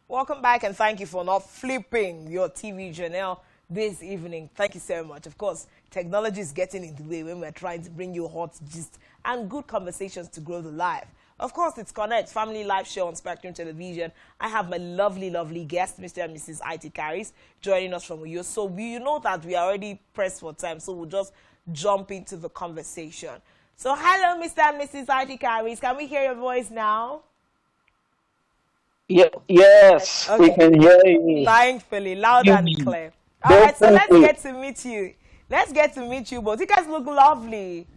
Welcome back, and thank you for not flipping your TV channel this evening. Thank you so much. Of course, technology is getting in the way when we're trying to bring you hot gist and good conversations to grow the life. Of course, it's Connect Family Live Show on Spectrum Television. I have my lovely, lovely guest, Mr. and Mrs. Ity Charis, joining us from Uyo. So you know that we are already pressed for time, so we'll just jump into the conversation. So hello, Mr. and Mrs. Ity Charis. Can we hear your voice now? Yes, we Okay. can hear you. Thankfully, loud and You clear. All right, so let's definitely. get to meet you. Let's get to meet you both. You guys look lovely.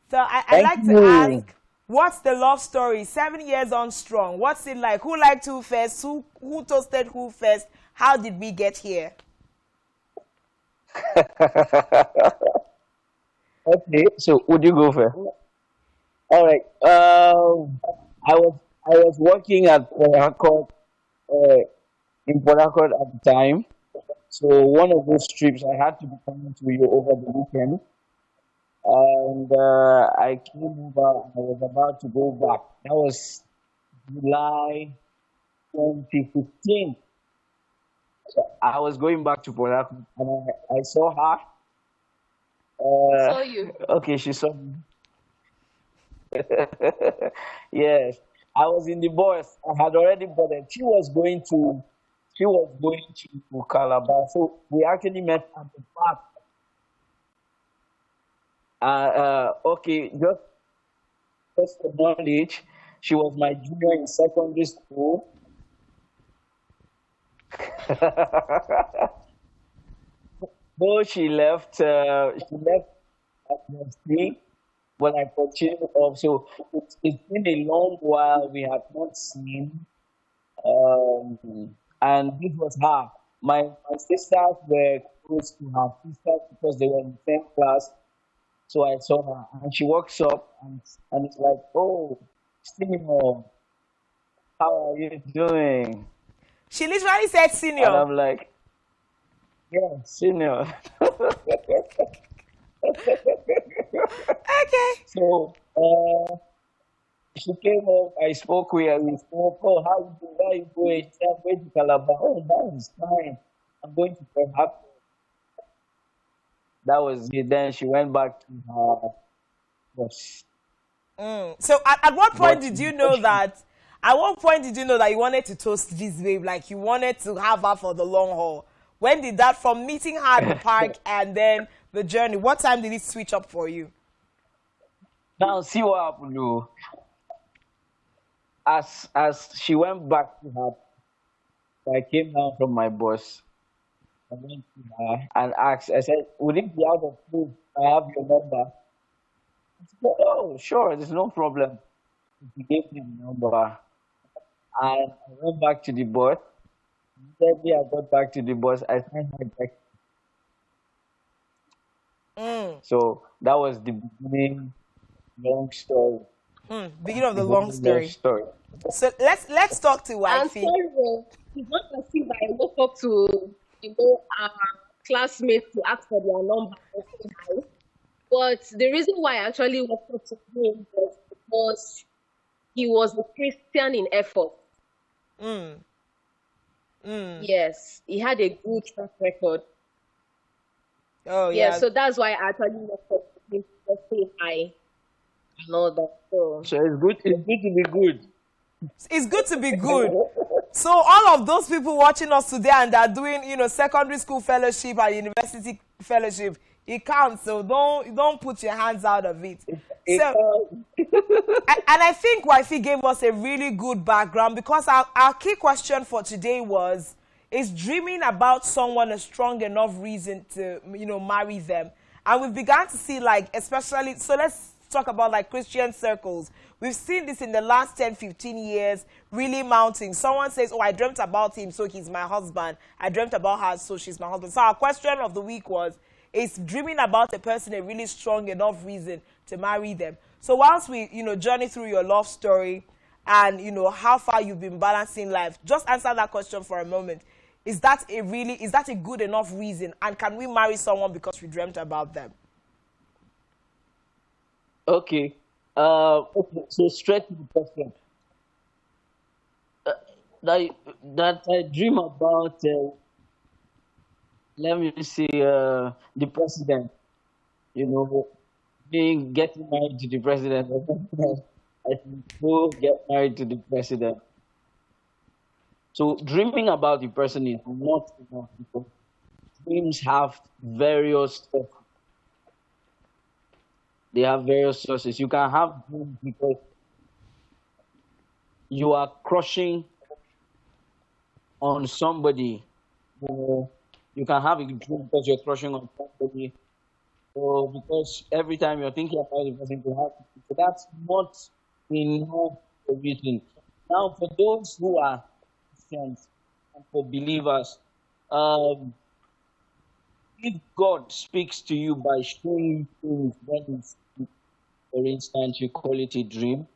So I'd Thank like to you. ask, what's the love story? 7 years on strong. What's it like? Who liked who first? Who toasted who first? How did we get here? Okay, so would you go first? All right. I was working at Port Harcourt, in Port Harcourt at the time. So one of those trips, I had to be coming to you over the weekend, and I came over. And I was about to go back. That was July 2015. So I was going back to Port Harcourt, and I saw her. Saw you. Okay, she saw me. Yes, I was in the bus. I had already boarded. She was going to Calabar. So we actually met at the park. Okay, just for knowledge, she was my junior in secondary school. Though she left at university, but I continued up. So it's been a long while we have not seen. And this was her. My sisters were close to her sisters because they were in the same class. So I saw her, and she walks up, and it's like, oh, Steve, how are you doing? She literally said And senior. I'm like, yeah, senior. Okay. So she came up, I spoke with her, we spoke, oh, how you doing? Where you going? She said, I'm going to Calabar. Oh, that is fine. I'm going to Perhaps. That was it. Then she went back to her boss. So at what point But did you before know she, that? At what point did you know that you wanted to toast this babe? Like you wanted to have her for the long haul? When did that, from meeting her at the park and then the journey? What time did it switch up for you? now see what happened. Oh. As she went back to her, I came down from my boss. I went to her and asked, I said, would it be out of place? I have your number. She said, oh, sure, there's no problem. She gave me the number. And I went back to the boss. Immediately I got back to the boss, I sent her back. So that was the beginning, long story. Beginning of The the whole long long story. story. So let's talk to I'm Wifey. sorry, it's not as if I woke up to, our classmates to ask for their number or say hi. But the reason why I actually woke up to him was because he was a Christian in effort. Yes, he had a good track record. Oh Yeah, yeah. so that's why I actually woke up to him to just say hi and all that. So, So it's good to be good. It's good to be good. So all of those people watching us today and they're doing, secondary school fellowship and university fellowship, it counts. So don't put your hands out of it. It, So and I think Wifey gave us a really good background, because our key question for today was, is dreaming about someone a strong enough reason to, marry them? And we've begun to see, like, especially, so let's talk about like Christian circles. We've seen this in the last 10, 15 years really mounting. Someone says, oh, I dreamt about him, so he's my husband. I dreamt about her, so she's my husband. So our question of the week was, is dreaming about a person a really strong enough reason to marry them? So whilst we, journey through your love story and, how far you've been balancing life, just answer that question for a moment. Is that a good enough reason? And can we marry someone because we dreamt about them? okay. Okay. So straight to the question. that that I dream about. Let me see. The president. You know, being getting married to the president. I think go get married to the president. So dreaming about the person is not enough because dreams have various they have various sources. You can have dreams because you are crushing on somebody. You know, you can have a dream because you're crushing on somebody, or because every time you're thinking about the person to have. So that's not enough for reason. Now, for those who are Christians and for believers, um, if God speaks to you by showing things when He speaks, for instance, you call it a dream,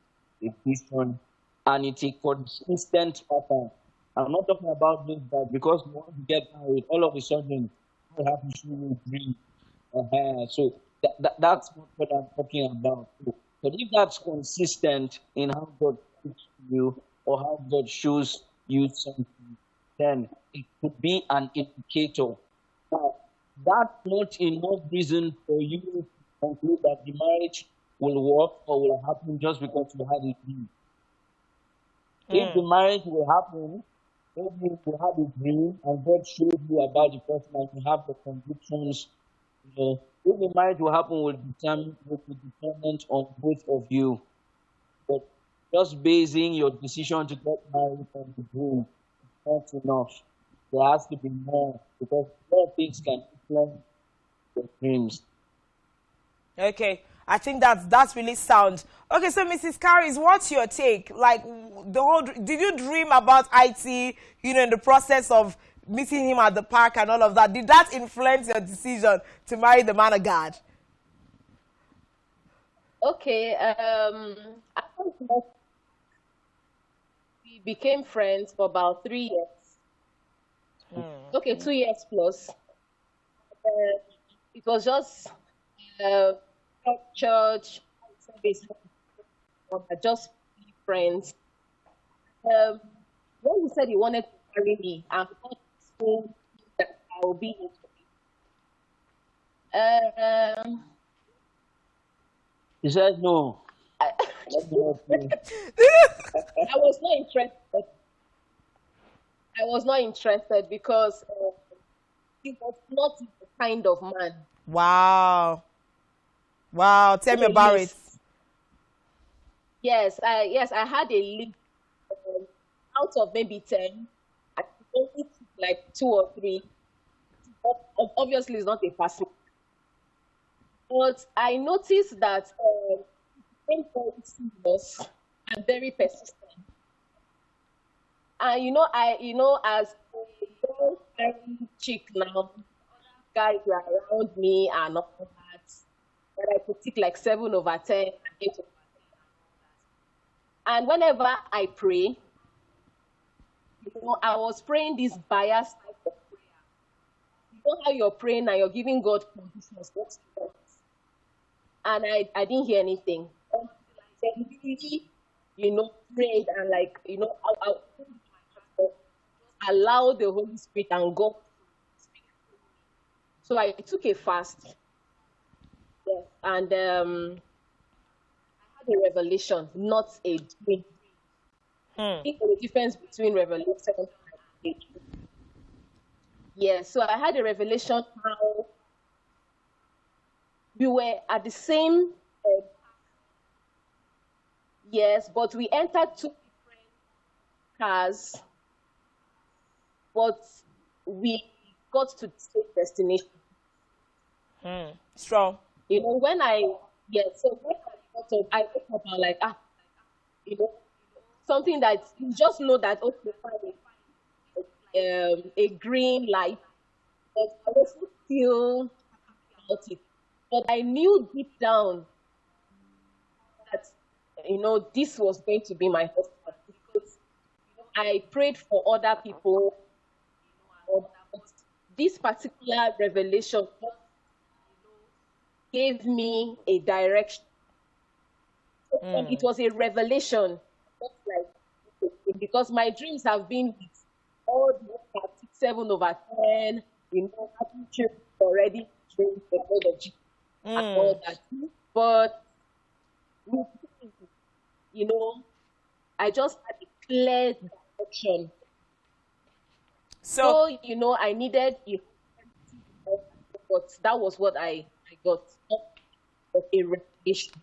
a vision, and it's a consistent pattern. I'm not talking about this that because you want to get married, all of a sudden you have to show you a dream. So that's not what I'm talking about. But if that's consistent in how God speaks to you or how God shows you something, then it could be an indicator. Now, that's not enough reason for you to conclude that the marriage will work or will happen just because you had a dream. If the marriage will happen, maybe you have a dream and God showed you about the person and you have the convictions. If the marriage will happen will be dependent on both of you. But just basing your decision to get married on the dream is not enough. There has to be more because more things can influence your dreams. Okay, I think that's really sound. Okay, so Mrs. Charis, what's your take? Like the whole, did you dream about IT? In the process of meeting him at the park and all of that, did that influence your decision to marry the man of God? Okay, I think that we became friends for about 3 years. Okay, 2 years plus. It was just uh, church service, just friends. When he said he wanted to marry me, I'm not so that I will be into it. He said no. I, Let me help you. I was not interested. I was not interested because he was not the kind of man. Wow. Wow. Tell me about it. Yes, I had a list out of maybe 10. I only took like 2 or 3. Obviously, it's not a person. But I noticed that he became very serious and very persistent. And as a young very chick now, guys were around me and all that. That I could tick like 7/10 and 8/10. And whenever I pray, I was praying this biased type of prayer. You know how you're praying and you're giving God conditions, what you want. And I didn't hear anything. Until I really, prayed and I allow the Holy Spirit and God to speak through me. So I took a fast. Yes, and I had a revelation, not a dream. I think there's a difference between revelation and a dream. Yes, so I had a revelation how we were at the same yes, but we entered 2 different cars, but we got to the same destination. Strong. When I woke up, I'm like, something that you just know that, okay, fine, a green light, but I wasn't still about it. But I knew deep down that, this was going to be my husband because I prayed for other people. But this particular revelation gave me a direction. It was a revelation, not like a because my dreams have been with all the 7/10, having children already, dreams, technology, and all that. But with him, I just had a clear direction. So, I needed but that was what I got, a revelation.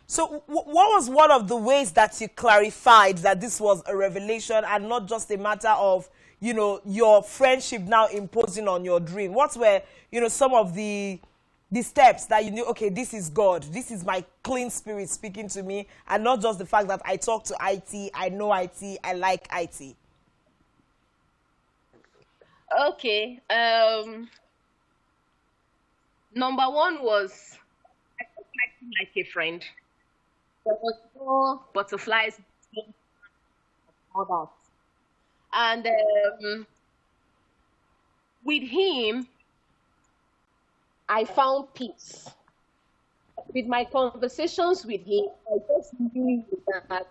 So what was one of the ways that you clarified that this was a revelation and not just a matter of, your friendship now imposing on your dream? What were, some of the steps that you knew, okay, this is God, this is my clean spirit speaking to me, and not just the fact that I talk to Ity, I know Ity, I like Ity? Okay. Number one was I was acting like a friend. There was no butterflies, all that. And with him, I found peace. With my conversations with him, I just knew that,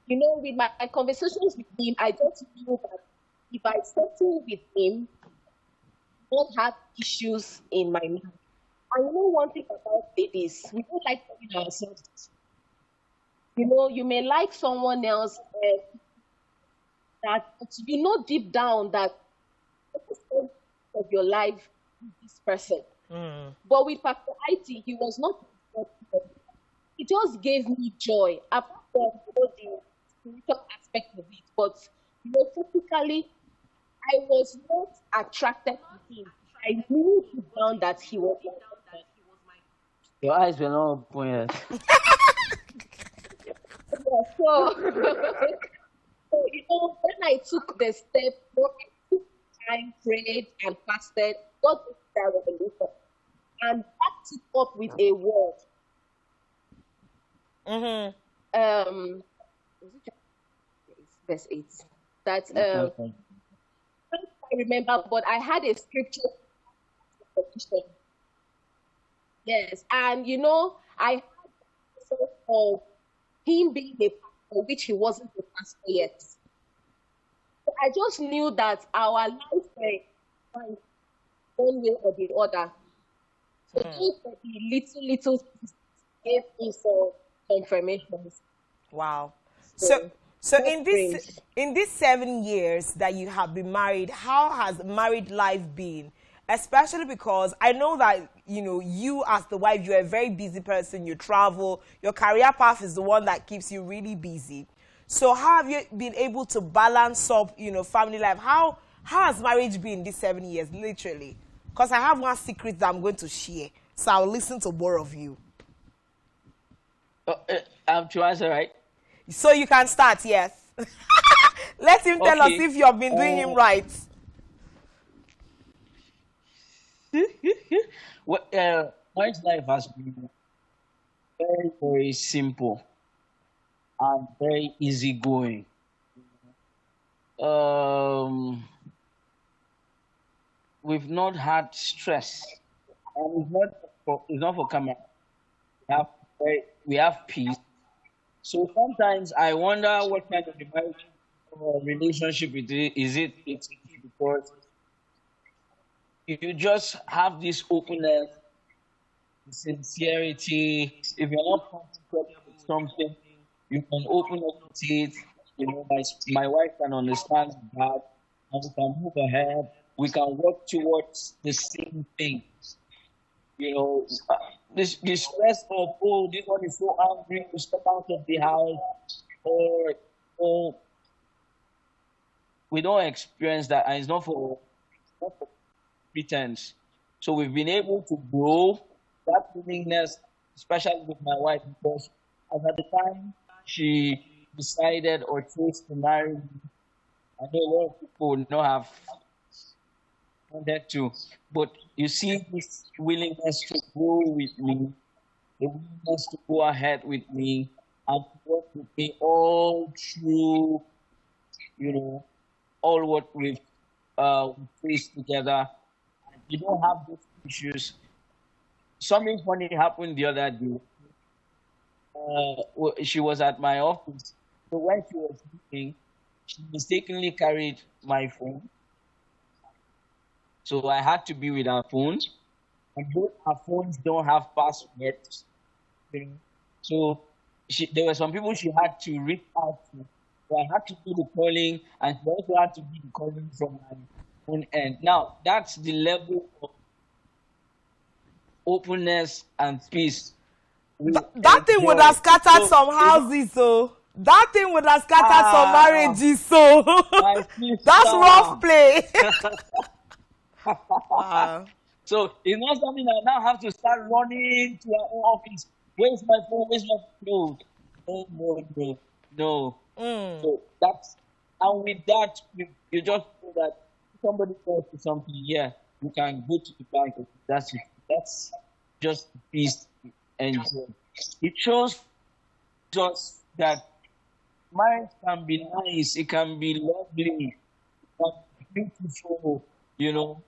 with my conversations with him, I just knew that if I settle with him, I don't have issues in my mind. And one thing about ladies, we don't like telling ourselves. You may like someone else that deep down that of your life with this person. But with Pastor Ity, he was not. He just gave me joy apart from the spiritual aspect of it. But physically, I was not attracted to him. I knew deep down that he was. Your eyes were not open yet. So, when I took the step, I took time, prayed, and fasted, God gave that revelation, and backed it up with a word. Verse 8. That I remember, but I had a scripture. Yes, and I had of him being a pastor, which he wasn't a pastor yet. So I just knew that our lives were one way or the other. So those were the little things gave me some confirmations. Wow. So in these 7 years that you have been married, how has married life been? Especially because I know that, you as the wife, you're a very busy person, you travel, your career path is the one that keeps you really busy. So how have you been able to balance up, family life? How has marriage been these 7 years, literally? Because I have one secret that I'm going to share, so I'll listen to both of you. I'm to answer, right? So you can start, yes. Let him tell us if you've been doing him right. Marriage life has been very, very simple and very easygoing. We've not had stress, and it's not for camera. We have peace. So sometimes I wonder what kind of a marriage or relationship it is. It's because you just have this openness, sincerity. If you're not comfortable with something, you can open up with it. My wife can understand that, and we can move ahead. We can work towards the same thing. This stress of, this one is so angry to step out of the house, or we don't experience that, and it's not for pretense. So we've been able to grow that willingness, especially with my wife, because at the time she decided or chose to marry me, I know a lot of people would not have wanted to, but you see this willingness to grow with me, the willingness to go ahead with me and to work with me all through, all what we've faced together. You don't have those issues. Something funny happened the other day. She was at my office So when she was sleeping, she mistakenly carried my phone. So I had to be with her phone. And both our phones don't have passwords. You know. So there were some people she had to reach out to. So I had to do the calling, and she also had to do the calling from my own end. Now, that's the level of openness and peace we That thing would have enjoy. scattered So, some houses, so that thing would have scattered some ah, marriages, so my that's rough sister. play. Wow. So it's not something that I now have to start running to our own office. Where's my phone? Where's my phone? No, no, no, no. So that's, and with that, you just know that if somebody calls you something, yeah, you can go to the bank. That's it. That's just peace and joy. It shows us that marriage can be nice, it can be lovely, it can be beautiful, you know.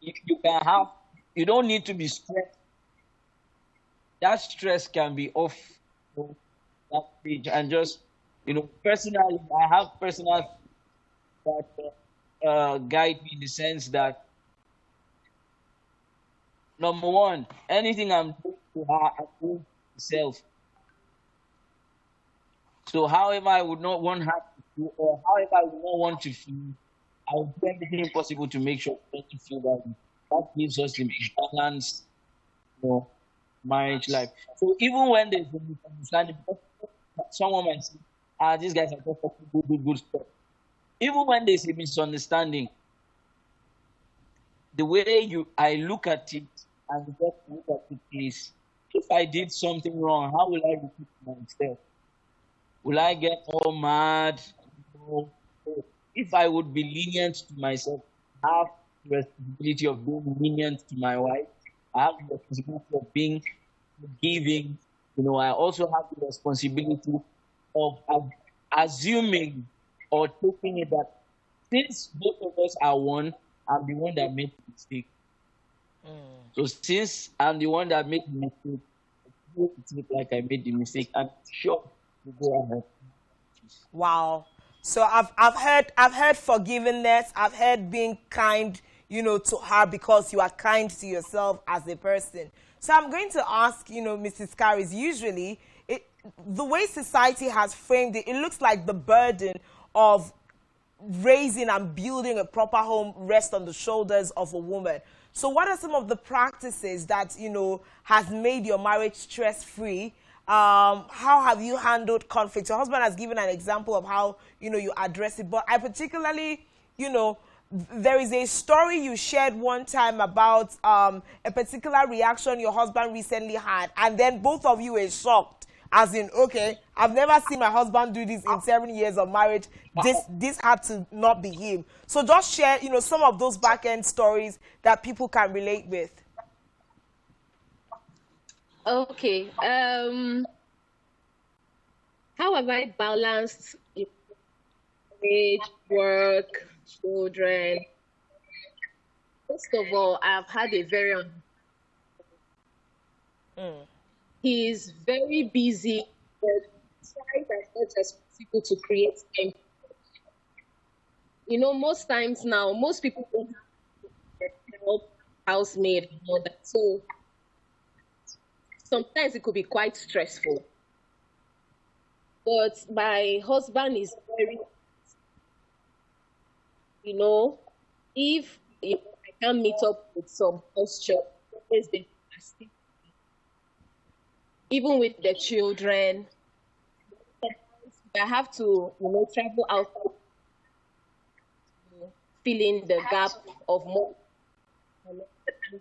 You can have, you don't need to be stressed. That stress can be off, you know, that stage. And just, personally, I have personal that guide me in the sense that, number one, anything I'm doing to her, I'm doing to myself. So however I would not want her to feel, or however I would not want to feel, I will do everything possible to make sure she doesn't feel that way. That gives us the balance, you know, marriage life. So even when there's a misunderstanding, someone might say, these guys are just talking good stuff. Even when there's a misunderstanding, the way I look at it and just look at it is, if I did something wrong, how will I repeat myself? Will I get all mad? No. So if I would be lenient to myself, I have the responsibility of being lenient to my wife. I have the responsibility of being forgiving. I also have the responsibility of assuming or taking it that since both of us are one, I'm the one that made the mistake. So since I'm the one that made the mistake, I feel it like I made the mistake. I'm sure to go ahead. Wow. So I've heard forgiveness. I've heard being kind, to her because you are kind to yourself as a person. So I'm going to ask, Mrs. Charis, usually the way society has framed it, it looks like the burden of raising and building a proper home rests on the shoulders of a woman. So what are some of the practices that, has made your marriage stress-free? How have you handled conflict? Your husband has given an example of how, you address it. But I particularly, there is a story you shared one time about a particular reaction your husband recently had. And then both of you were shocked. As in, okay, I've never seen my husband do this in 7 years of marriage. This had to not be him. So just share, some of those back-end stories that people can relate with. Okay. How have I balanced marriage, work, children? First of all, I've had a very he's very busy, but tries as much as possible to create time. Most times now, most people don't have help, housemaid, and all that. So sometimes it could be quite stressful. But my husband is very, if I can meet up with some posture, always the even with the children, I have to, travel out, fill in the gap of more.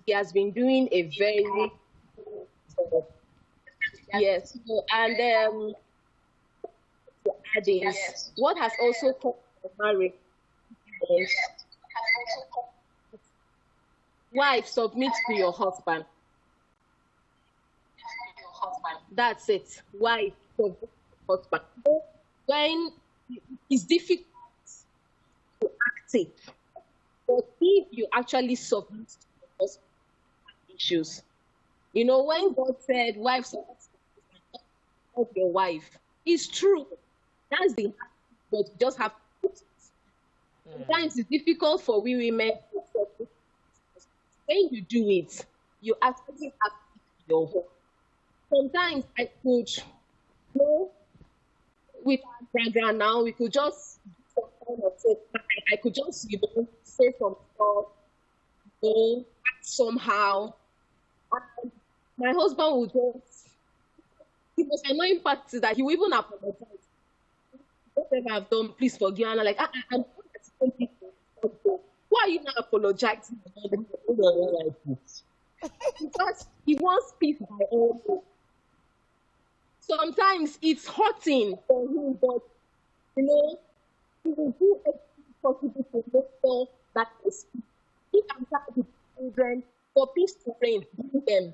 He has been doing a very yes. So, and add is what has also come to marriage is wife submit to your husband. That's it. Wife submit to your husband. When it's difficult to act it, but if you actually submit to your husband issues, when God said wife submit to your wife, it's true. That's the but you just have to put it. Sometimes it's difficult for we women to accept it. When you do it, you actually have to keep your home. Sometimes I could go with our background now, we could just do some kind of thing. I could just, say some stuff, act somehow. And my husband would just, the most annoying part is that he will even apologize. Whatever I've done, please forgive. And I'm like, I'm not people. Why are you not apologizing? Because he wants peace by all means. Sometimes it's hurting for him, but he will do everything possible to make sure that is peace. He can try with children for peace to reign, bring them.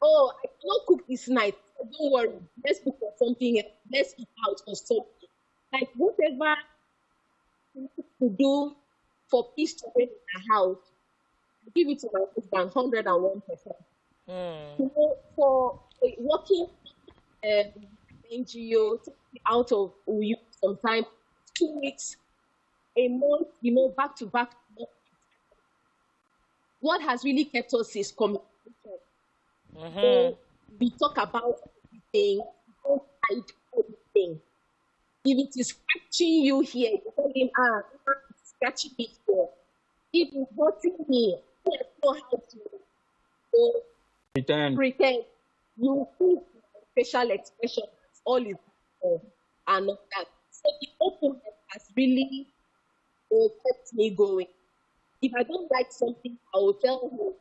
Oh, I cannot cook this night. Don't worry. Let's look for something else. Let's eat out or something. Like whatever he needs to do for peace to reign in the house, I give it to my husband 101%. For working NGO, taking out of you sometimes 2 weeks, a month, back to back. What has really kept us is communication. So we talk about everything, we don't hide everything. If it is scratching you here, you tell him, it's scratching me here. If it's hurting me, I don't know how to pretend. You see facial expression, all is and all that. So the openness has really kept me going. If I don't like something, I will tell him.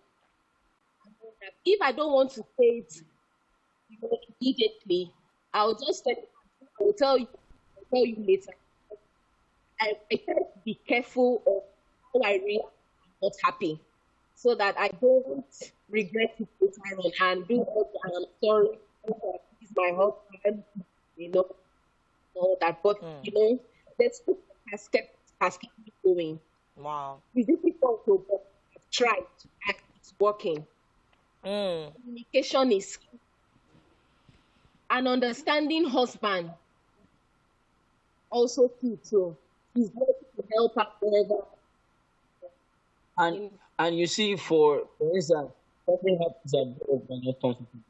If I don't want to say it immediately, I'll just tell you. I will tell you later. I try to be careful of how I react when I'm not happy, so that I don't regret it later on and do what I'm sorry. He's my husband, all that. But that's what has kept me going. Wow. It's difficult, but I've tried and it's working. Communication is key. An understanding husband also key too. He's ready to help out wherever. And you see, for instance, something happens at work when you're talking to people.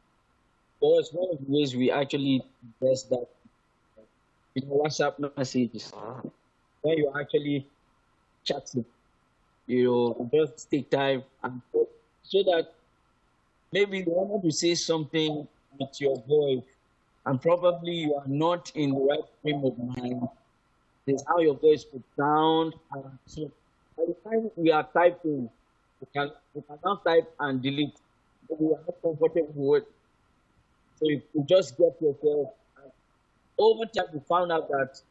For us, one of the ways we actually address that, WhatsApp messages. When you actually chatting, just take time and so that maybe you want to say something with your voice, and probably you are not in the right frame of mind. This is how your voice would sound. And so by the time we are typing, we can now type and delete. But we are not comfortable with. So you just get yourself. And over time, you found out that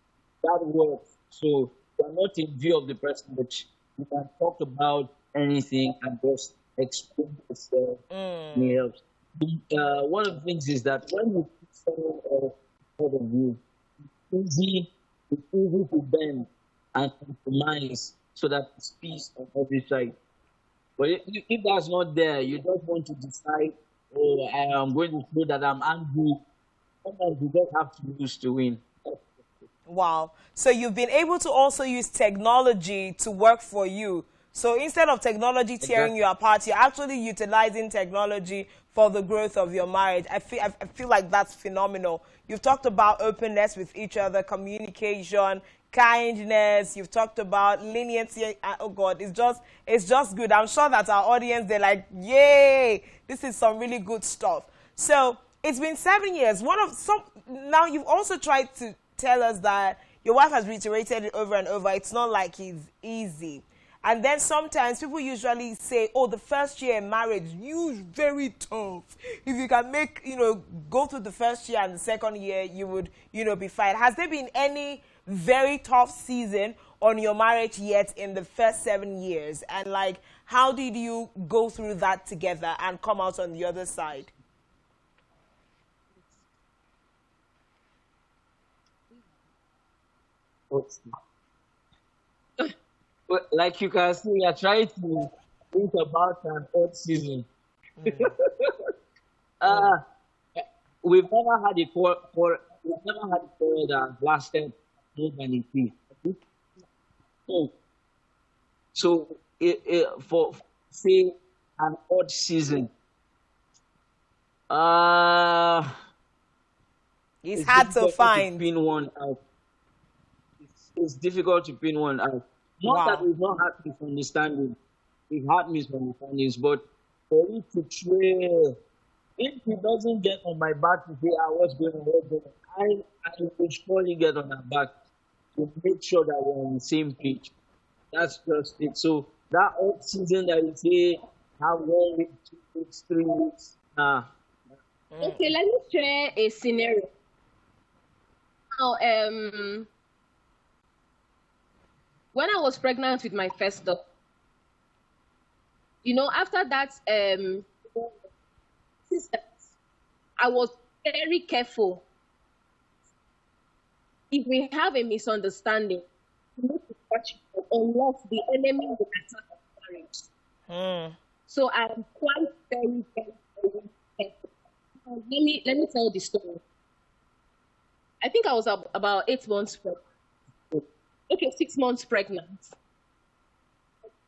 works. So you are not in view of the person, but you can talk about anything and just explain yourself. Helps. One of the things is that when you put someone else out of you, it's easy to bend and compromise so that it's peace on every side. But if that's not there, you don't want to decide, I am going to show that I'm angry. Sometimes you just have to lose to win. Wow. So you've been able to also use technology to work for you. So instead of technology tearing you apart, you're actually utilizing technology for the growth of your marriage. I feel like that's phenomenal. You've talked about openness with each other, communication, kindness. You've talked about leniency. Oh God, it's just good. I'm sure that our audience, they're like, yay, this is some really good stuff. So it's been 7 years. Now you've also tried to tell us that your wife has reiterated it over and over. It's not like it's easy. And then sometimes people usually say, oh, the first year in marriage, very tough. If you can go through the first year and the second year, you would, be fine. Has there been any very tough season on your marriage yet in the first 7 years? And how did you go through that together and come out on the other side? Like you can see, we are trying to think about an odd season. We've never had a we've never had a period that lasted more than a week. So, for say an odd season, uh It's it's hard to difficult to find. pin one out. It's difficult to pin one out. Not that Wow. we've not had misunderstandings. We've had misunderstandings, but for it to trail, if he doesn't get on my back to say, what's going on, what's going on, I will surely get on her back to make sure that we're on the same page. That's just it. So that off season that you say, have 1 week, 2 weeks, 3 weeks, Okay, let me share a scenario. Now, when I was pregnant with my first daughter, after that, systems, I was very careful. If we have a misunderstanding, we need to watch it unless the enemy will attack our marriage. So I'm quite very, very, very careful. Let me tell the story. I think I was about 8 months pregnant. Okay, 6 months pregnant.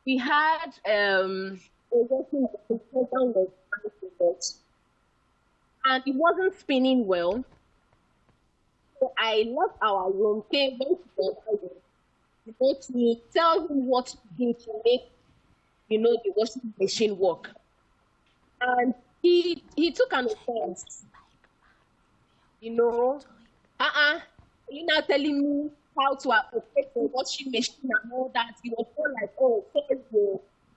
We had a working program and it wasn't spinning well. So I left our room, went to the other room, to tell him what to do to make, the washing machine work. And he took an offense. You're not telling me how to operate the washing machine and all that. He was more like, oh, sorry,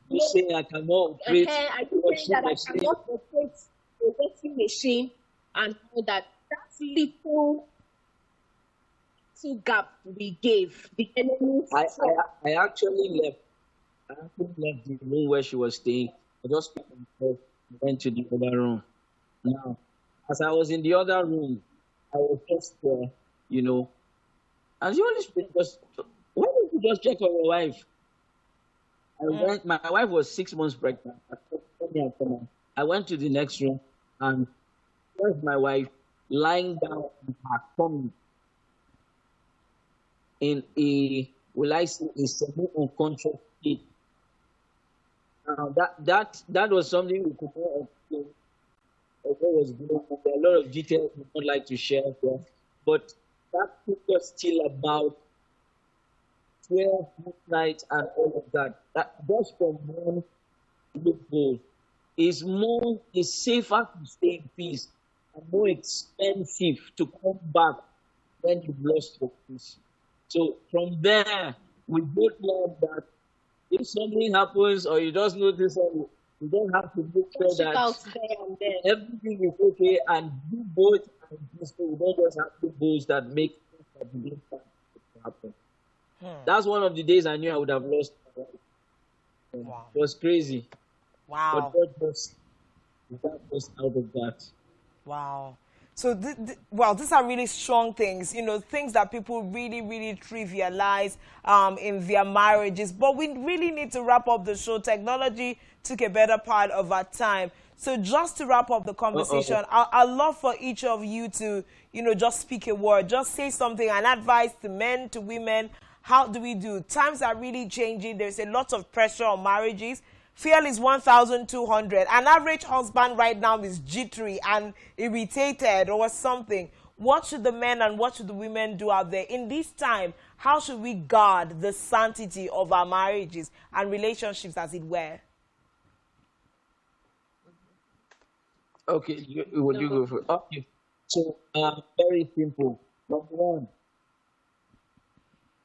you say I cannot operate I didn't say that I cannot operate the washing machine and all that. That little gap we gave the enemy. I actually left. The room where she was staying. I just went to the other room. Now, as I was in the other room, I was just there, and the Holy Spirit just, why don't you just check on your wife? My wife was 6 months pregnant. I went to the next room and there's my wife lying down on her tummy in a, will I say, a semi-unconscious state. Now that was something we could not explain of what was going on. There are a lot of details we would not like to share here, but that took us till about 12 midnight and all of that. That just from one loophole is safer to stay in peace and more expensive to come back when you've lost your peace. So from there, we both learned that if something happens or you just notice, you don't have to make sure that everything is okay and do both. And we don't just have to both that make things that didn't happen. That's one of the days I knew I would have lost my life. Wow. It was crazy. Wow. But God was out of that. Wow. So, these are really strong things, things that people really, really trivialize in their marriages. But we really need to wrap up the show. Technology took a better part of our time. So just to wrap up the conversation, I'd love for each of you to, just speak a word. Just say something, an advice to men, to women. How do we do? Times are really changing. There's a lot of pressure on marriages. Fuel is 1,200. An average husband right now is jittery and irritated or something. What should the men and what should the women do out there? In this time, how should we guard the sanctity of our marriages and relationships, as it were? Okay, would you go for it? Okay. So, very simple. Number one,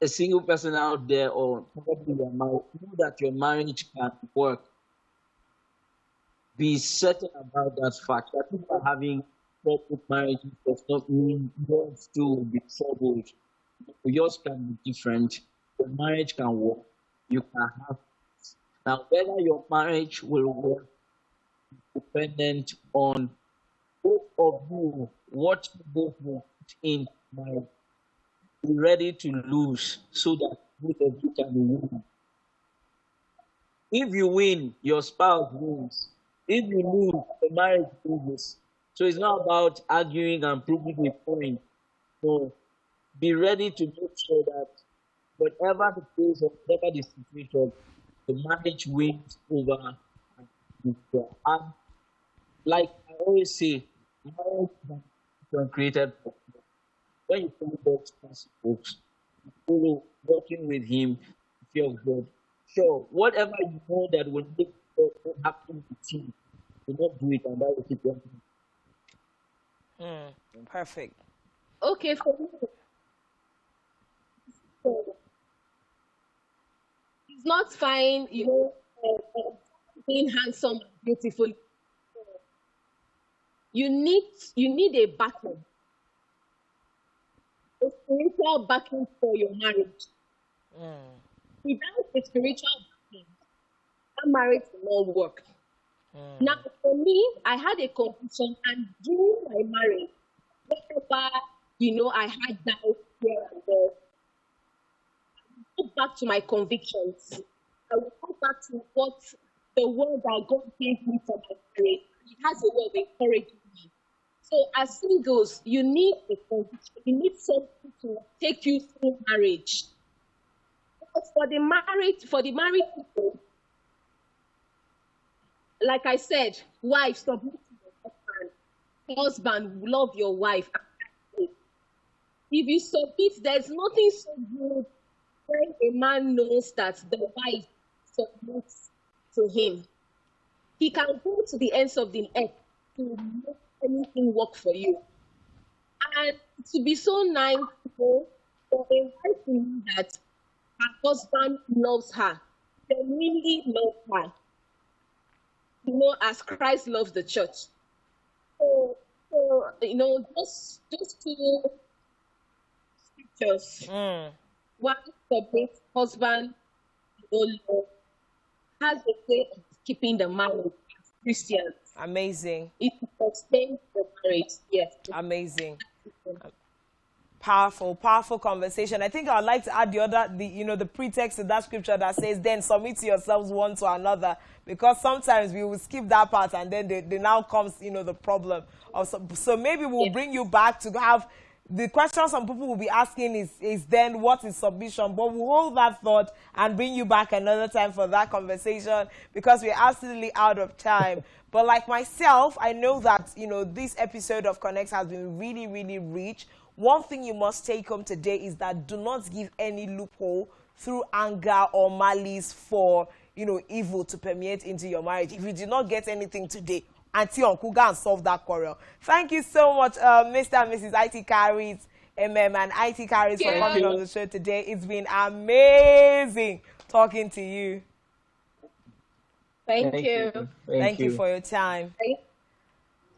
a single person out there, or probably you're married, know that your marriage can work. Be certain about that fact. That people are having trouble marriages does not mean yours too will be troubled. Yours can be different. Your marriage can work. You can have it. Now, whether your marriage will work is dependent on both of you, what you both want in marriage. Be ready to lose so that both of you can win. If you win, your spouse wins. If you lose, the marriage loses. So it's not about arguing and proving a point. So be ready to make sure that whatever the case or whatever the situation, the marriage wins over. And like I always say, marriage is an institution created for God. When you follow God's principles, you follow working with Him, the fear of God. Sure, whatever you know that will make God not happy with you, do not do it, and that will keep you. Perfect. Okay, for me, so it's not fine, being handsome and beautiful. You need a backing, a spiritual backing for your marriage. Without a spiritual backing, that marriage will not work. Now, for me, I had a conviction, and during my marriage, whenever I had doubts here and there, I would go back to my convictions. I would go back to what the word that God gave me for my marriage. He has a way of encouraging me. So, as singles, you need a conviction. You need something to take you through marriage. Because for the married people, like I said, wife, submit to your husband. Husband, love your wife. If you submit, there's nothing so good when a man knows that the wife submits to him. He can go to the ends of the earth to make anything work for you. And to be so nice, for a wife to know that her husband loves her, genuinely loves her, as Christ loves the church. So just two scriptures. One submit, husband, love, has a way of keeping the marriage as Christians. Amazing. It sustains the marriage. Yes. Amazing. Powerful conversation. I think I'd like to add the pretext to that scripture that says, then submit to yourselves one to another, because sometimes we will skip that part and then they now comes, the problem. So maybe we'll bring you back to have the question some people will be asking is then what is submission? But we'll hold that thought and bring you back another time for that conversation, because we're absolutely out of time. But like myself, I know that, this episode of Connect has been really, really rich. One thing you must take home today is that do not give any loophole through anger or malice for, evil to permeate into your marriage. If you did not get anything today, Auntie Uncle, go and solve that quarrel. Thank you so much, Mr. and Mrs. Ity Charis, and Ity Charis for coming on the show today. It's been amazing talking to you. Thank you. Thank you for your time.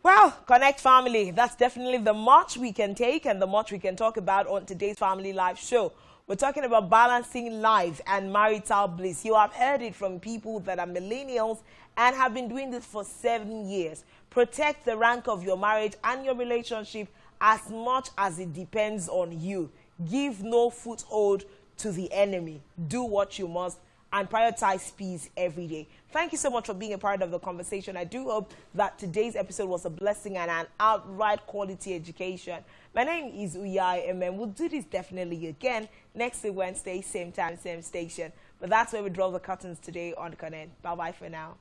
Well, Connect family, that's definitely the much we can take and the much we can talk about on today's Family Live show. We're talking about balancing life and marital bliss. You have heard it from people that are millennials and have been doing this for 7 years. Protect the rank of your marriage and your relationship as much as it depends on you. Give no foothold to the enemy. Do what you must and prioritize peace every day. Thank you so much for being a part of the conversation. I do hope that today's episode was a blessing and an outright quality education. My name is Uyai, and we'll do this definitely again next Wednesday, same time, same station. But that's where we draw the curtains today on Connect. Bye-bye for now.